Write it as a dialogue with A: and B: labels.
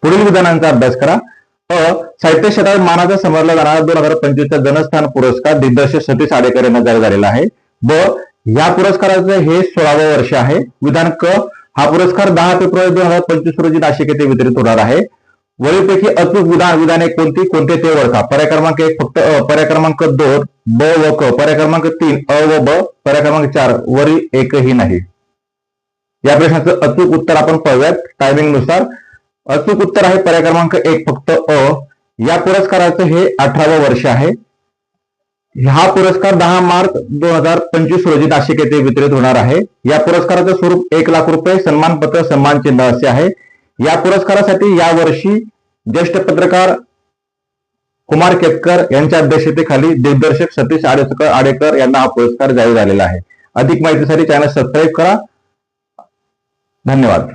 A: पुढील विधानांचा अभ्यास करा. साहित्य क्षेत्रात मानाचा समजला जाणारा 2025चा जनस्थान पुरस्कार दिग्दर्शक सतीश आडेकर यांना जाहीर झालेला आहे. ब. या पुरस्काराचं हे 16वं वर्ष आहे. विधान क. हा पुरस्कार 10 फेब्रुवारी 2025 रोजी नाशिक येथे वितरित होणार आहे. वरीलपैकी अचूक विधाने कोणती, कोणते ते ओळखा. पर्याय क्रमांक 1 फक्त अ, पर्याय क्रमांक 2 ब व क, पर्याय क्रमांक 3 अ व ब, पर्याय क्रमांक 4 वरील एकही नाही. या प्रश्नाचं अचूक उत्तर आपण पाहूयात टायमिंग नुसार. अचूक उत्तर आहे पर्याय क्रमांक 1 फक्त अ. या पुरस्काराचं हे 18वं वर्ष आहे. हा पुरस्कार 10 मार्च 2025 रोजी नाशिक येथे वितरित होणार आहे. या पुरस्काराचं स्वरूप 1 लाख रुपये, सन्मानपत्र, सन्मानचिन्ह असे आहे. या पुरस्कारासाठी यावर्षी ज्येष्ठ पत्रकार कुमार केतकर यांच्या अध्यक्षतेखाली दिग्दर्शक सतीश आडेकर यांना हा पुरस्कार जाहीर झालेला आहे. अधिक माहितीसाठी चॅनल सबस्क्राईब करा. धन्यवाद.